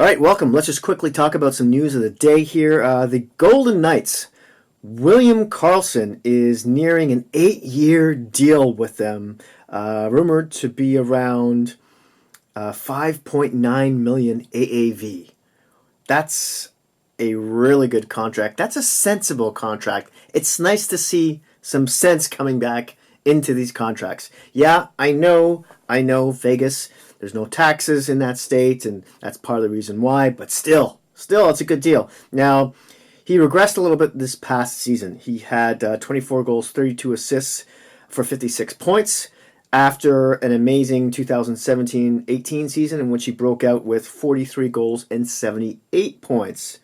All right, welcome. Let's just quickly talk about some news of the day here. The Golden Knights, William Karlsson is nearing an 8-year deal with them, rumored to be around 5.9 million AAV. That's a really good contract. That's a sensible contract. It's nice to see some sense coming back into these contracts. Yeah, I know, Vegas. There's no taxes in that state, and that's part of the reason why. But still, it's a good deal. Now, he regressed a little bit this past season. He had 24 goals, 32 assists for 56 points after an amazing 2017-18 season in which he broke out with 43 goals and 78 points.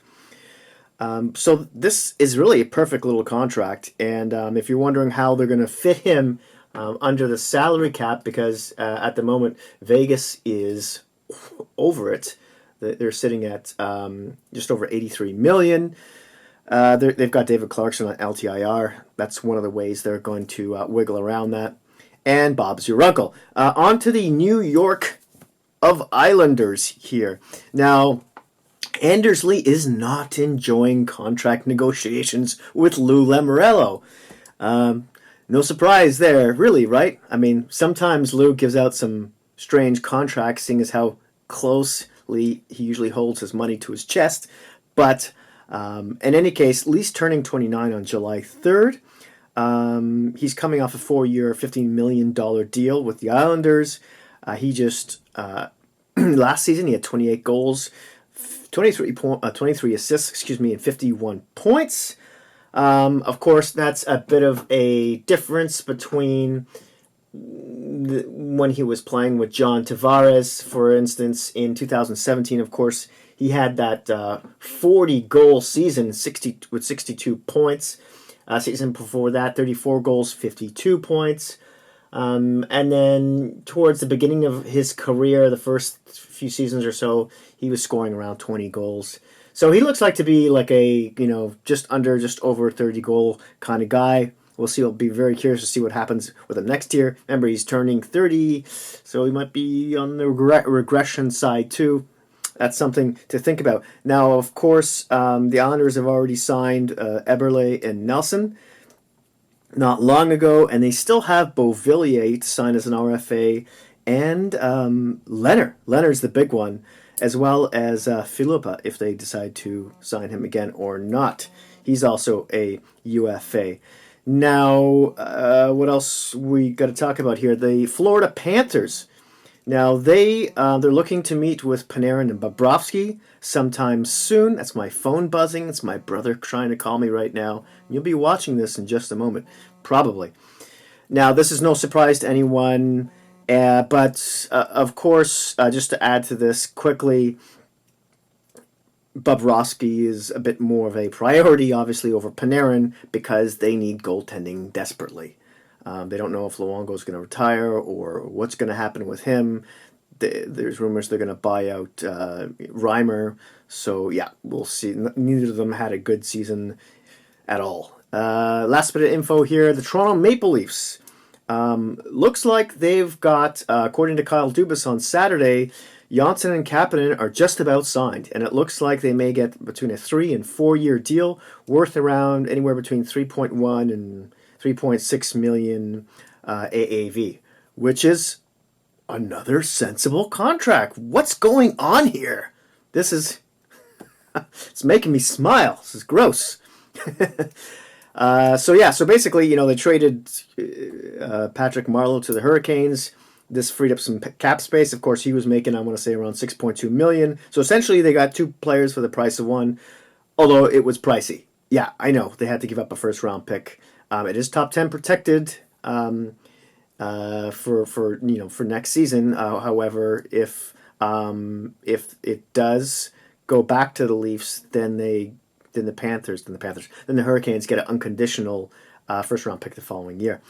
So this is really a perfect little contract, and if you're wondering how they're going to fit him under the salary cap, because at the moment Vegas is over it. They're sitting at just over 83 million. They've got David Clarkson on LTIR. That's one of the ways they're going to wiggle around that. And Bob's your uncle. On to the New York of Islanders here. Now, Anders Lee is not enjoying contract negotiations with Lou Lamoriello. No surprise there, really, right? I mean, sometimes Lou gives out some strange contracts, seeing as how closely he usually holds his money to his chest. But in any case, Lee's turning 29 on July 3rd. He's coming off a 4-year, $15 million deal with the Islanders. He just, last season, he had 28 goals, 23 assists, and 51 points. Of course, that's a bit of a difference between when he was playing with John Tavares, for instance, in 2017. Of course, he had that 40-goal season, 62 points. Season before that, 34 goals, 52 points. And then towards the beginning of his career, the first few seasons or so, he was scoring around 20 goals. So he looks like to be like a, just over 30 goal kind of guy. We'll see. I'll be very curious to see what happens with him next year. Remember, he's turning 30, so he might be on the regression side too. That's something to think about. Now, of course, the Islanders have already signed Eberle and Nelson not long ago, and they still have Beauvillier to sign as an RFA, and Leonard. Leonard's the big one, as well as Philippa, if they decide to sign him again or not. He's also a UFA. Now, what else we got to talk about here? The Florida Panthers. Now, they're looking to meet with Panarin and Bobrovsky sometime soon. That's my phone buzzing. It's my brother trying to call me right now. You'll be watching this in just a moment, probably. Now, this is no surprise to anyone, but of course, just to add to this quickly, Bobrovsky is a bit more of a priority, obviously, over Panarin because they need goaltending desperately. They don't know if Luongo is going to retire or what's going to happen with him. There's rumors they're going to buy out Reimer. So, yeah, we'll see. Neither of them had a good season at all. Last bit of info here. The Toronto Maple Leafs. Looks like they've got, according to Kyle Dubas on Saturday, Janssen and Kapanen are just about signed. And it looks like they may get between a 3 and 4 year deal worth around anywhere between 3.1 and 3.6 million AAV, which is another sensible contract. What's going on here? This is it's making me smile. This is gross. So basically, they traded Patrick Marleau to the Hurricanes. This freed up some cap space. Of course, he was making, I want to say, around 6.2 million. So essentially, they got two players for the price of one, although it was pricey. Yeah, I know they had to give up a first round pick. It is top 10 protected for next season. However, if it does go back to the Leafs, then the Hurricanes get an unconditional first round pick the following year.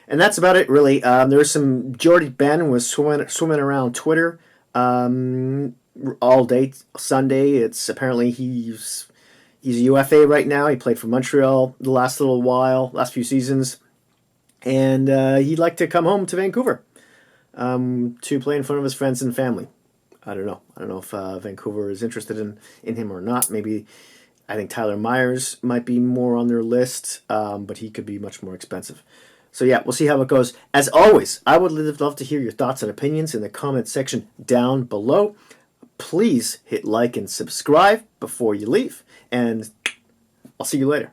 And that's about it, really. There's some Jordy Ben was swimming around Twitter all day Sunday. It's apparently he's a UFA right now. He played for Montreal the last few seasons. And he'd like to come home to Vancouver to play in front of his friends and family. I don't know. I don't know if Vancouver is interested in him or not. Maybe I think Tyler Myers might be more on their list, but he could be much more expensive. So yeah, we'll see how it goes. As always, I would love to hear your thoughts and opinions in the comment section down below. Please hit like and subscribe before you leave, and I'll see you later.